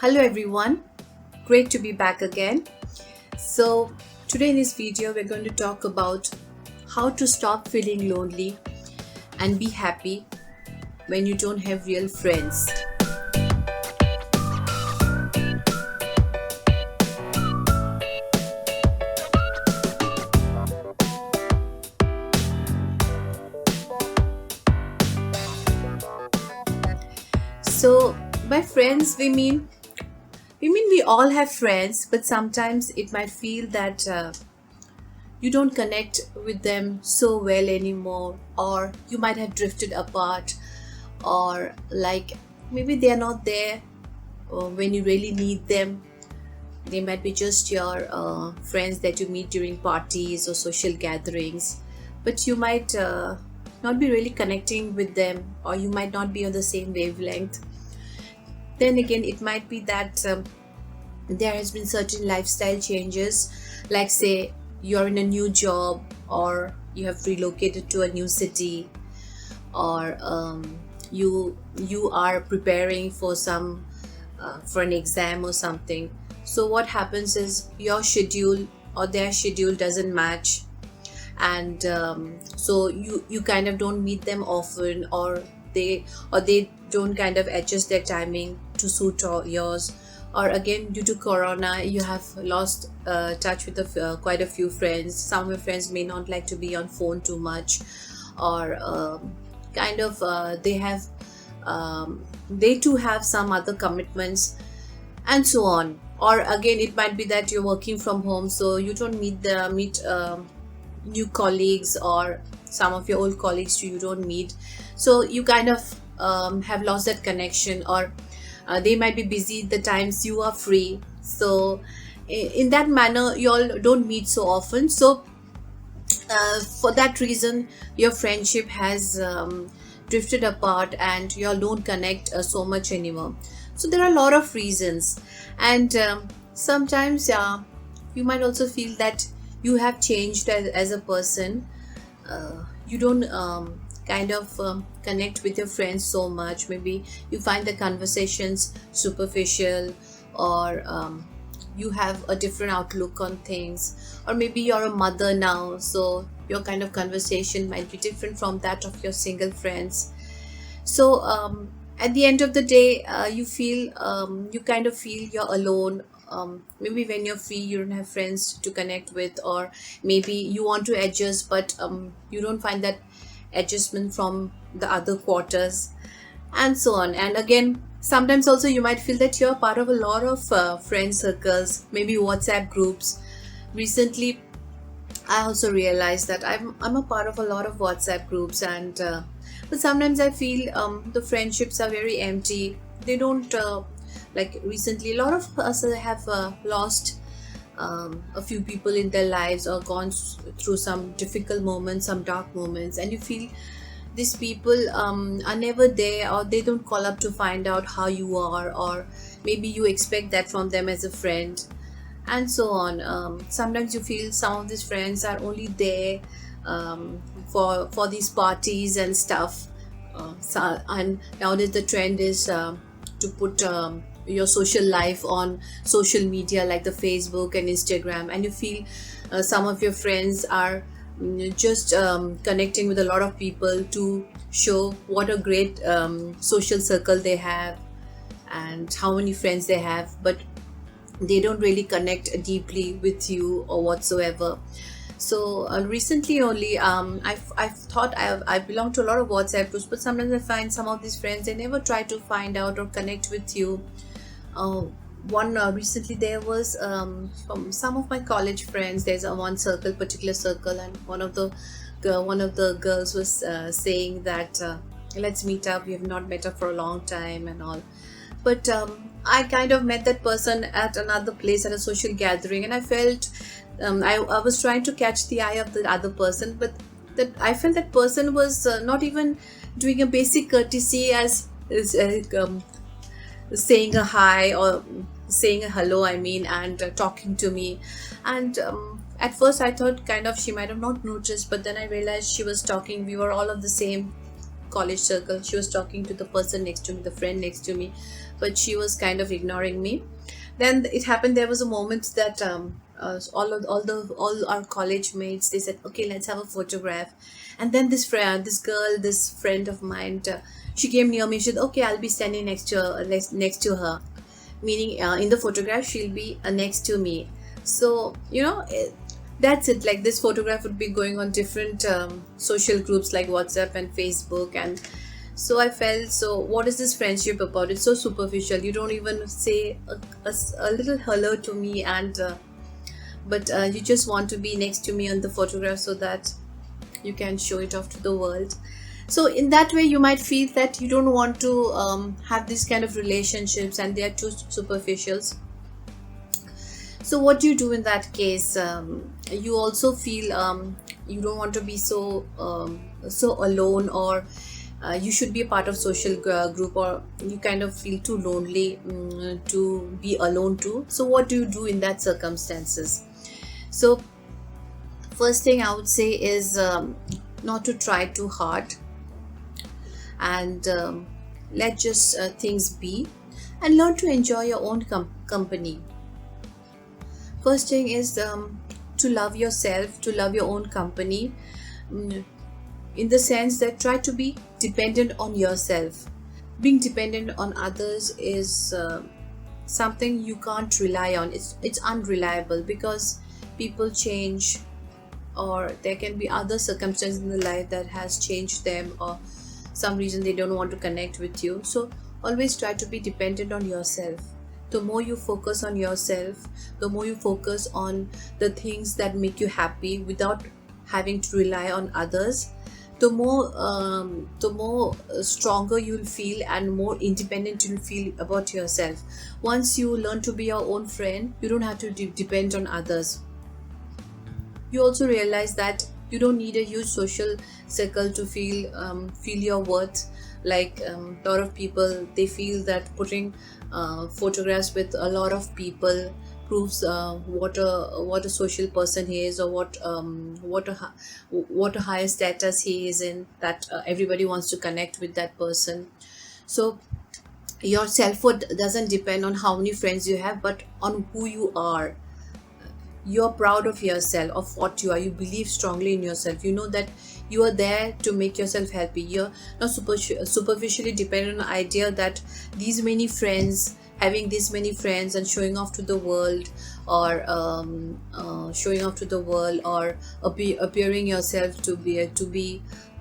Hello everyone, great to be back again. So today in this video we're going to talk about how to stop feeling lonely and be happy when you don't have real friends. So by friends we all have friends, but sometimes it might feel that you don't connect with them so well anymore, or you might have drifted apart, or like maybe they are not there when you really need them. They might be just your friends that you meet during parties or social gatherings, but you might not be really connecting with them, or you might not be on the same wavelength. Then again, it might be that there has been certain lifestyle changes, like say you're in a new job, or you have relocated to a new city, or you are preparing for some for an exam or something. So what happens is your schedule or their schedule doesn't match, and so you kind of don't meet them often, or they don't kind of adjust their timing to suit yours. Or again, due to corona, you have lost touch with quite a few friends. Some of your friends may not like to be on phone too much, or they too have some other commitments, and so on. Or again, it might be that you're working from home, so you don't meet new colleagues, or some of your old colleagues too you don't meet. So you kind of have lost that connection, or they might be busy the times you are free. So in that manner, you all don't meet so often. So for that reason, your friendship has drifted apart, and you all don't connect so much anymore. So there are a lot of reasons, and sometimes you might also feel that you have changed as a person. You don't connect with your friends so much. Maybe you find the conversations superficial, or you have a different outlook on things, or maybe you're a mother now, so your kind of conversation might be different from that of your single friends. So at the end of the day, you kind of feel you're alone. Maybe when you're free, you don't have friends to connect with, or maybe you want to adjust, but you don't find that adjustment from the other quarters, and so on. And again, sometimes also you might feel that you're part of a lot of friend circles, maybe WhatsApp groups. Recently, I also realized that I'm a part of a lot of WhatsApp groups, and but sometimes I feel the friendships are very empty. They don't like recently. A lot of us have lost a few people in their lives, or gone through some difficult moments, some dark moments, and you feel these people are never there, or they don't call up to find out how you are, or maybe you expect that from them as a friend, and so on. Sometimes you feel some of these friends are only there for these parties and stuff. And nowadays the trend is to put your social life on social media, like the Facebook and Instagram, and you feel some of your friends are just connecting with a lot of people to show what a great social circle they have and how many friends they have, but they don't really connect deeply with you or whatsoever. So recently only, I've thought I belong to a lot of WhatsApp groups, but sometimes I find some of these friends, they never try to find out or connect with you. One recently there was from some of my college friends. There's a particular circle, and one of the girls was saying that let's meet up. We have not met up for a long time and all. But I kind of met that person at another place at a social gathering, and I felt I was trying to catch the eye of the other person, but that I felt that person was not even doing a basic courtesy as saying a hi or saying a hello, and talking to me. And at first I thought kind of she might have not noticed, but then I realized she was talking, we were all of the same college circle. She was talking to the person next to me, the friend next to me. but she was kind of ignoring me. Then it happened, there was a moment that all our college mates, they said, okay, let's have a photograph. And then this friend of mine, she came near me. She said, okay, I'll be standing next to her, meaning in the photograph she'll be next to me. So that's it. Like, this photograph would be going on different social groups like WhatsApp and Facebook. And so I felt, so what is this friendship about? It's so superficial. You don't even say a little hello to me, and but you just want to be next to me on the photograph so that you can show it off to the world. So in that way, you might feel that you don't want to have these kind of relationships, and they are too superficial. So what do you do in that case? You also feel you don't want to be so alone, or you should be a part of social group, or you kind of feel too lonely to be alone too. So what do you do in that circumstances? So first thing I would say is not to try too hard, and let just things be, and learn to enjoy your own company. First thing is to love yourself, to love your own company, in the sense that try to be dependent on yourself. Being dependent on others is something you can't rely on. It's unreliable, because people change, or there can be other circumstances in the life that has changed them, or some reason they don't want to connect with you. So always try to be dependent on yourself. The more you focus on yourself, the more you focus on the things that make you happy without having to rely on others, the more stronger you'll feel, and more independent you'll feel about yourself. Once you learn to be your own friend, you don't have to depend on others. You also realize that you don't need a huge social circle to feel your worth. Like, a lot of people, they feel that putting photographs with a lot of people proves what a social person he is, or what a higher status he is in, that everybody wants to connect with that person. So your self-worth doesn't depend on how many friends you have, but on who you are. You're proud of yourself, of what you are. You believe strongly in yourself. You know that you are there to make yourself happy. You're not superficially dependent on the idea that these many friends, having these many friends and showing off to the world, or appearing yourself to be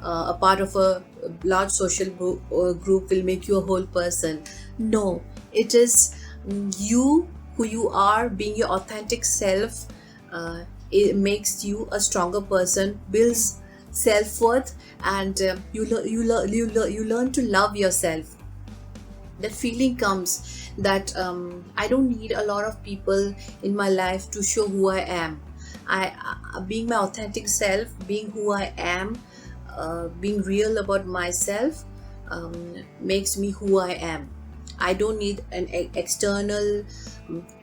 a part of a large social group will make you a whole person. No, it is you, who you are, being your authentic self. It makes you a stronger person, builds self-worth, and you learn to love yourself. That feeling comes that I don't need a lot of people in my life to show who I am. Being my authentic self, being who I am, being real about myself, makes me who I am. I don't need external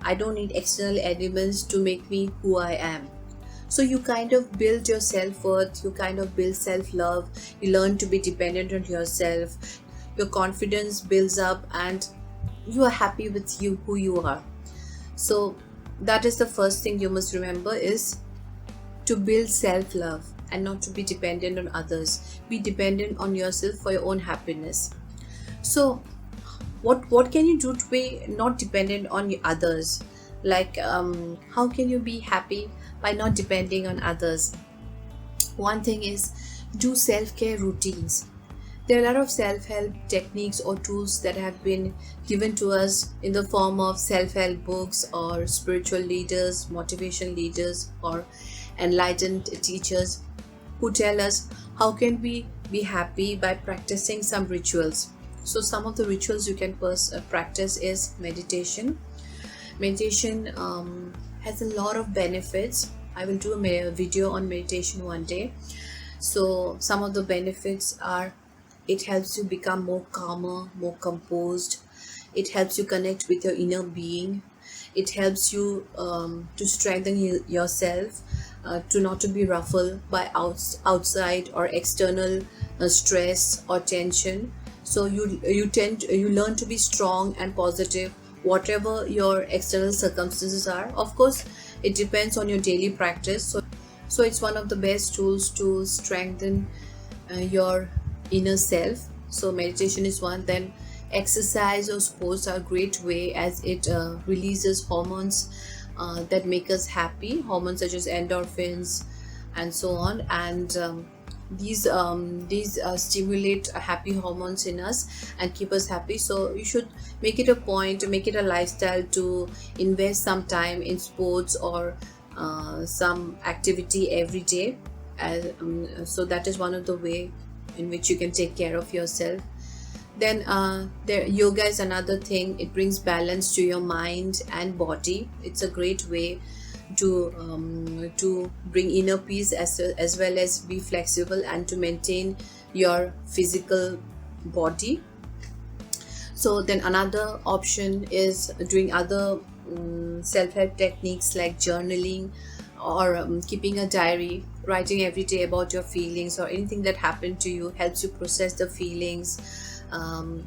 elements to make me who I am. So you kind of build your self-worth, you kind of build self-love, you learn to be dependent on yourself, your confidence builds up, and you are happy with you, who you are. So that is the first thing you must remember, is to build self-love and not to be dependent on others. Be dependent on yourself for your own happiness. So what can you do to be not dependent on others? Like, how can you be happy by not depending on others? One thing is, do self-care routines. There are a lot of self-help techniques or tools that have been given to us in the form of self-help books, or spiritual leaders, motivation leaders, or enlightened teachers, who tell us how can we be happy by practicing some rituals. So some of the rituals you can practice is meditation. Meditation has a lot of benefits. I will do a video on meditation one day. So some of the benefits are, it helps you become more calmer, more composed. It helps you connect with your inner being. It helps you to strengthen yourself, to not to be ruffled by outside or external stress or tension. So you learn to be strong and positive whatever your external circumstances are. Of course, it depends on your daily practice. So it's one of the best tools to strengthen your inner self. So meditation is one. Then exercise or sports are a great way, as it releases hormones that make us happy, hormones such as endorphins and so on. And these stimulate happy hormones in us and keep us happy. So you should make it a point to make it a lifestyle to invest some time in sports or some activity every day. So that is one of the way in which you can take care of yourself. Then there yoga is another thing. It brings balance to your mind and body. It's a great way to bring inner peace, as well as be flexible and to maintain your physical body. So then another option is doing other self-help techniques like journaling, or keeping a diary. Writing every day about your feelings or anything that happened to you helps you process the feelings,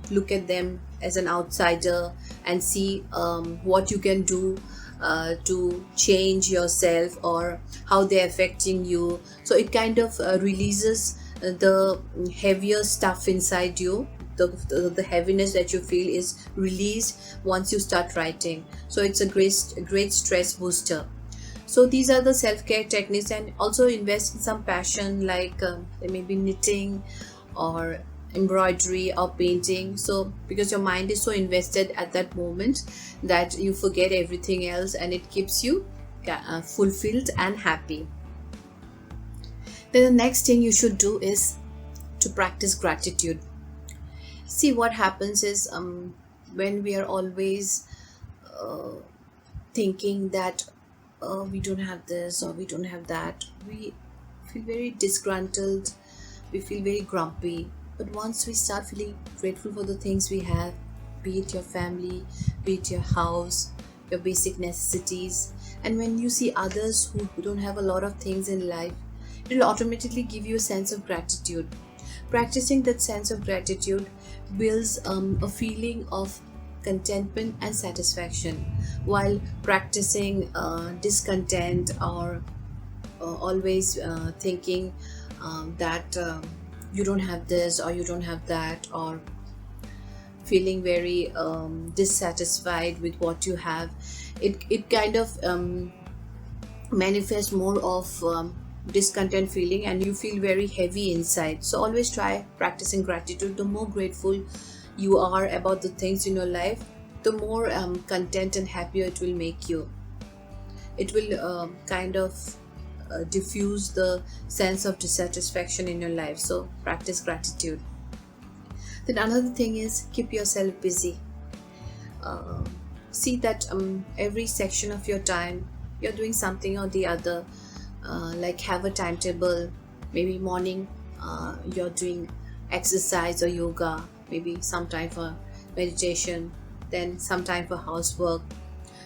look at them as an outsider, and see what you can do to change yourself, or how they're affecting you. So it kind of releases the heavier stuff inside you. The heaviness that you feel is released once you start writing. So it's a great stress booster. So these are the self-care techniques. And also invest in some passion, like maybe knitting or embroidery or painting. So because your mind is so invested at that moment that you forget everything else, and it keeps you fulfilled and happy. Then the next thing you should do is to practice gratitude. See, what happens is when we are always thinking that we don't have this or we don't have that, we feel very disgruntled, we feel very grumpy. But once we start feeling grateful for the things we have, be it your family, be it your house, your basic necessities, and when you see others who don't have a lot of things in life, it will automatically give you a sense of gratitude. Practicing that sense of gratitude builds a feeling of contentment and satisfaction, while practicing discontent, or always thinking that you don't have this or you don't have that, or feeling very dissatisfied with what you have. It kind of manifests more of discontent feeling, and you feel very heavy inside. So always try practicing gratitude. The more grateful you are about the things in your life, the more content and happier it will make you. It will kind of diffuse the sense of dissatisfaction in your life. So practice gratitude. Then another thing is keep yourself busy. See that every section of your time you're doing something or the other. Like have a timetable. Maybe morning you're doing exercise or yoga, maybe some time for meditation, then some time for housework.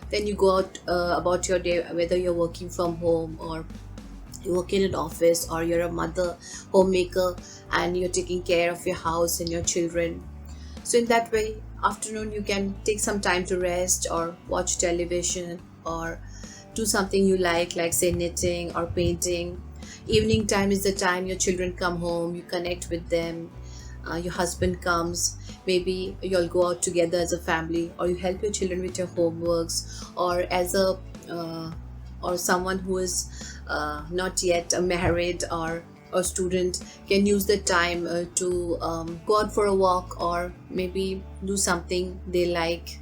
Then you go out about your day, whether you're working from home or you work in an office, or you're a mother, homemaker, and you're taking care of your house and your children. So in that way, afternoon you can take some time to rest or watch television or do something you like say knitting or painting. Evening time is the time your children come home, you connect with them. Your husband comes, maybe you'll go out together as a family, or you help your children with your homeworks, or as a or someone who is not yet married or a student can use the time to go out for a walk, or maybe do something they like,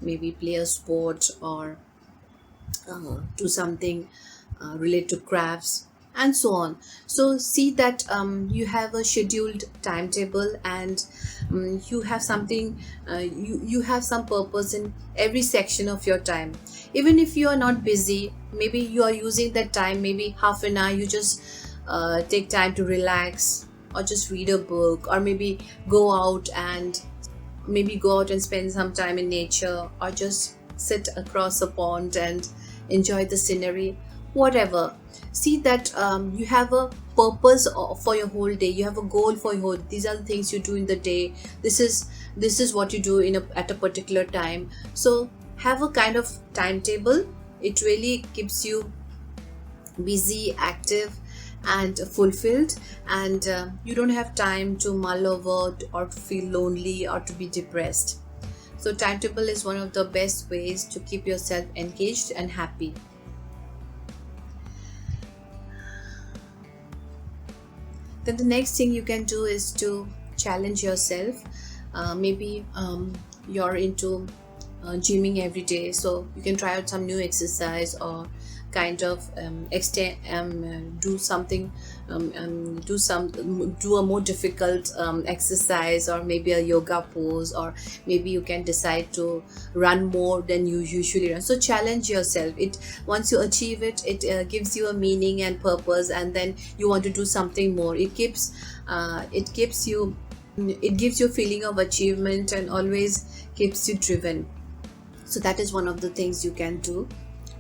maybe play a sport, or do something related to crafts and so on. So see that you have a scheduled timetable, and you have something, you have some purpose in every section of your time. Even if you are not busy, maybe you are using that time, maybe half an hour, you just take time to relax, or just read a book, or maybe go out and spend some time in nature, or just sit across a pond and enjoy the scenery. whatever. See that you have a purpose for your whole day, you have a goal for your whole, these are the things you do in the day, this is what you do at a particular time. So have a kind of timetable. It really keeps you busy, active, and fulfilled, and you don't have time to mull over or to feel lonely or to be depressed. So timetable is one of the best ways to keep yourself engaged and happy. Then the next thing you can do is to challenge yourself. Maybe you're into gymming every day, so you can try out some new exercise, or kind of extend do something, do a more difficult exercise, or maybe a yoga pose, or maybe you can decide to run more than you usually run. So challenge yourself. It Once you achieve it, it gives you a meaning and purpose, and then you want to do something more. It gives you a feeling of achievement, and always keeps you driven. So that is one of the things you can do.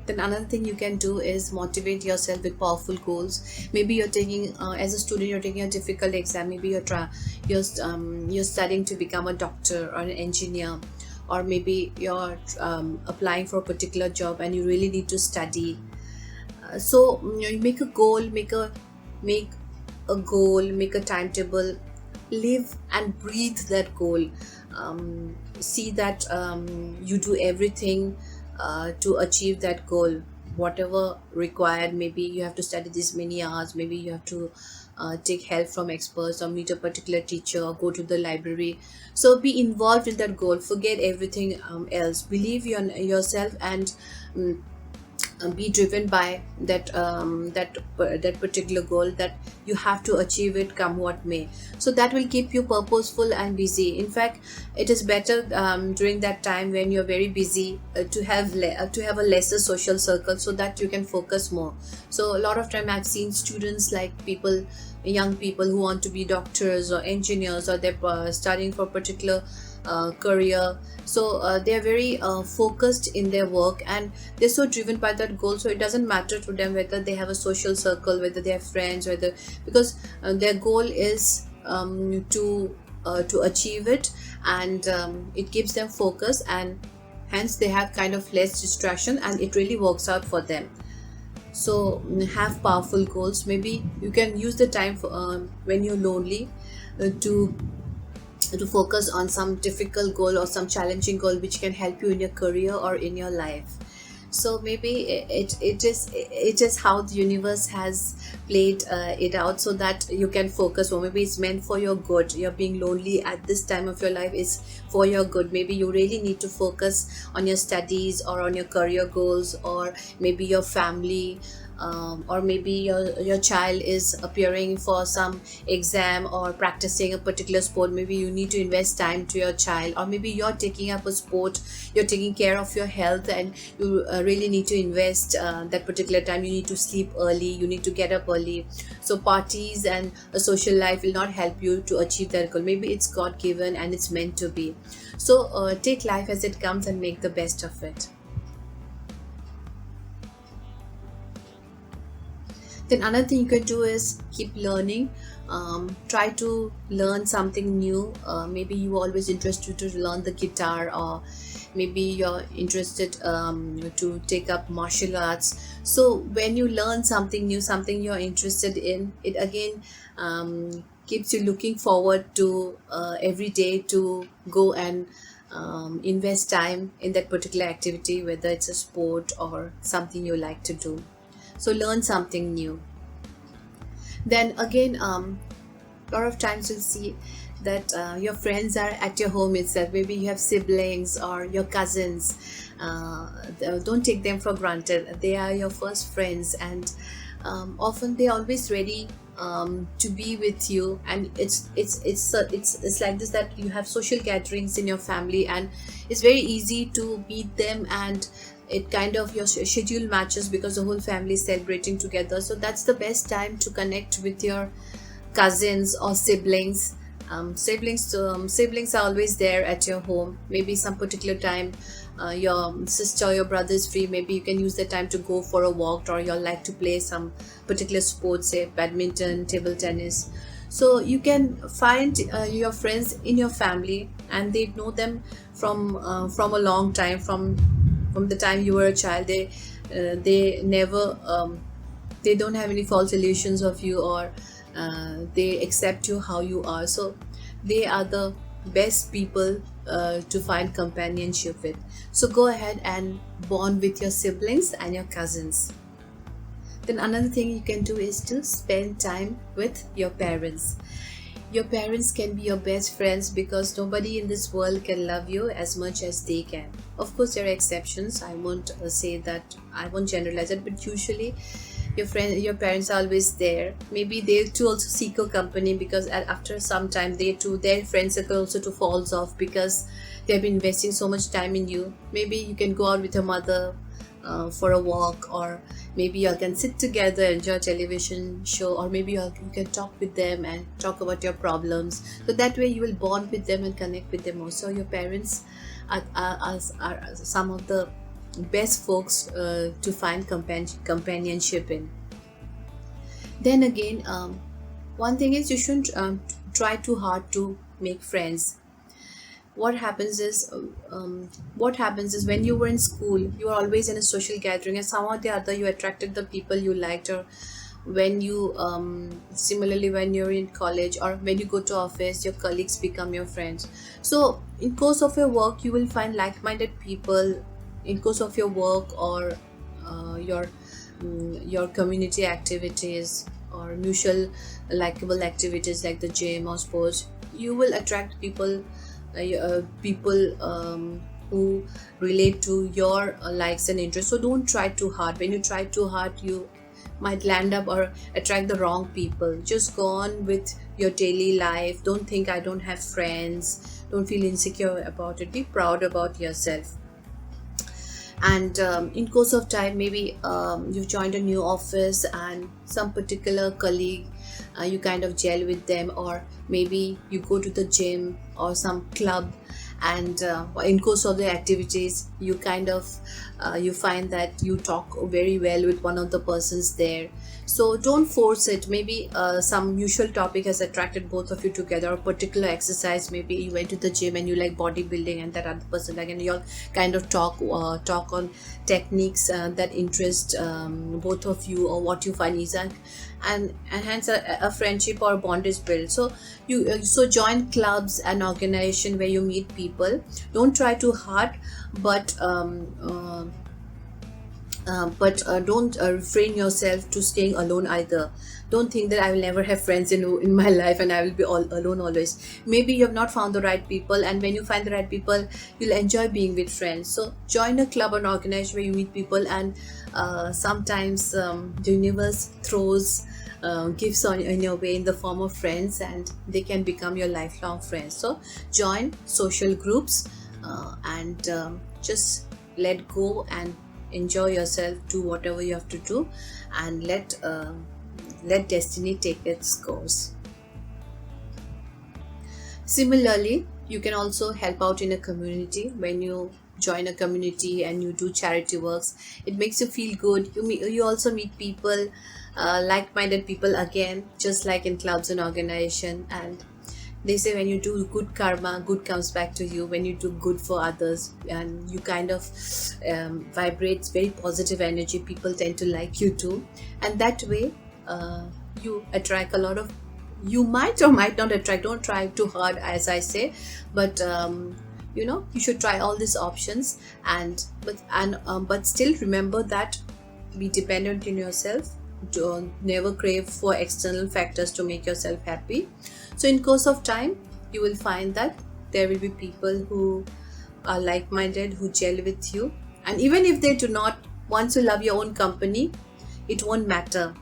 Then another thing you can do is motivate yourself with powerful goals. Maybe you're taking, as a student, you're taking a difficult exam. Maybe you're studying to become a doctor or an engineer, or maybe you're applying for a particular job and you really need to study. So you make a goal, make a goal, make a timetable, live and breathe that goal. See that you do everything to achieve that goal, whatever required. Maybe you have to study this many hours, maybe you have to take help from experts, or meet a particular teacher, or go to the library. So be involved in that goal, forget everything else, believe in yourself, and be driven by that particular goal, that you have to achieve it come what may. So that will keep you purposeful and busy. In fact, it is better during that time when you're very busy to have a lesser social circle, so that you can focus more. So a lot of time I've seen students, like young people who want to be doctors or engineers, or they're studying for a particular career. So they are very focused in their work, and they're so driven by that goal. So it doesn't matter to them whether they have a social circle, whether they have friends, because their goal is to achieve it, and it gives them focus, and hence they have kind of less distraction, and it really works out for them. So have powerful goals. Maybe you can use the time for, when you're lonely, to focus on some difficult goal or some challenging goal which can help you in your career or in your life. So maybe it is how the universe has played it out, so that you can focus, or maybe it's meant for your good. You're being lonely at this time of your life is for your good. Maybe you really need to focus on your studies, or on your career goals, or maybe your family, or maybe your child is appearing for some exam or practicing a particular sport. Maybe you need to invest time to your child, or maybe you're taking up a sport, you're taking care of your health, and you really need to invest that particular time. You need to sleep early, you need to get up early. So parties and a social life will not help you to achieve that goal. Maybe it's God given and it's meant to be. So take life as it comes and make the best of it. Then another thing you can do is keep learning. Try to learn something new. Maybe you always interested to learn the guitar, or maybe you're interested to take up martial arts. So when you learn something new, something you're interested in, it again keeps you looking forward to every day to go and invest time in that particular activity, whether it's a sport or something you like to do. So learn something new. Then again, a lot of times you'll see that your friends are at your home itself. Maybe you have siblings or your cousins. Don't take them for granted. They are your first friends, and often they're always ready to be with you. And it's like this, that you have social gatherings in your family, and it's very easy to meet them, and it kind of your schedule matches because the whole family is celebrating together. So that's the best time to connect with your cousins or siblings, Siblings are always there at your home. Maybe some particular time your sister or your brother is free, maybe you can use the time to go for a walk, or you like to play some particular sports, say badminton, table tennis. So you can find your friends in your family, and they know them from a long time, from the time you were a child. They never they don't have any false illusions of you, or they accept you how you are. So they are the best people to find companionship with. So go ahead and bond with your siblings and your cousins. Then another thing you can do is to spend time with your parents. Your parents can be your best friends, because nobody in this world can love you as much as they can. Of course, there are exceptions. I won't say that, I won't generalize it, but usually your parents are always there. Maybe they too also seek your company, because after some time their friend circle also too falls off, because they have been investing so much time in you. Maybe you can go out with your mother for a walk, or maybe you all can sit together, enjoy a television show, or maybe you can talk with them and talk about your problems. So that way you will bond with them and connect with them also. Your parents are some of the best folks to find companionship in. Then again, one thing is, you shouldn't try too hard to make friends. What happens is when you were in school, you were always in a social gathering, and somehow or the other you attracted the people you liked. Or when you similarly, when you're in college, or when you go to office, your colleagues become your friends. So in course of your work, you will find like-minded people in course of your work, or your community activities, or mutual likable activities like the gym or sports. You will attract people who relate to your likes and interests. So don't try too hard. When you try too hard, you might land up or attract the wrong people. Just go on with your daily life. Don't think, I don't have friends. Don't feel insecure about it. Be proud about yourself. And in course of time, maybe you've joined a new office, and some particular colleague, you kind of gel with them, or maybe you go to the gym or some club, and in course of the activities, you kind of you find that you talk very well with one of the persons there. So don't force it. Maybe some mutual topic has attracted both of you together, or particular exercise. Maybe you went to the gym and you like bodybuilding, and that other person like, and you all kind of talk on techniques that interest both of you, or what you find easy, and hence a friendship or bond is built. So you join clubs and organization where you meet people. Don't try too hard, but don't refrain yourself to staying alone either. Don't think that I will never have friends in my life, and I will be all alone always. Maybe you have not found the right people, and when you find the right people, you'll enjoy being with friends. So join a club or organization where you meet people, and sometimes the universe throws gifts in your way in the form of friends, and they can become your lifelong friends. So join social groups and just let go and enjoy yourself. Do whatever you have to do, and let destiny take its course. Similarly, you can also help out in a community. When you join a community and you do charity works, it makes you feel good. You also meet people, like-minded people, again, just like in clubs and organization. And they say, when you do good karma, good comes back to you. When you do good for others, and you kind of vibrate very positive energy, people tend to like you too. And that way you attract a lot of, you might or might not attract. Don't try too hard, as I say, but you should try all these options. But still remember that, be dependent in yourself. Don't never crave for external factors to make yourself happy. So in course of time, you will find that there will be people who are like-minded, who gel with you. And even if they do not, once you love your own company, it won't matter.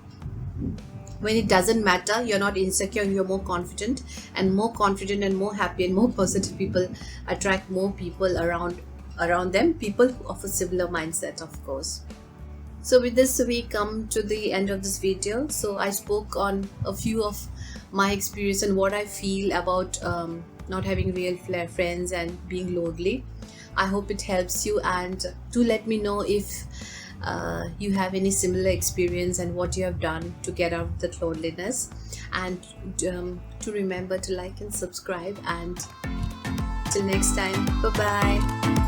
When it doesn't matter, you're not insecure, you're more confident and more happy and more positive people attract more people around them, people of a similar mindset, of course. So with this, we come to the end of this video. So I spoke on a few of my experience and what I feel about not having real friends and being lonely. I hope it helps you, and do let me know if you have any similar experience and what you have done to get out of that loneliness. And to remember to like and subscribe. And till next time, bye bye.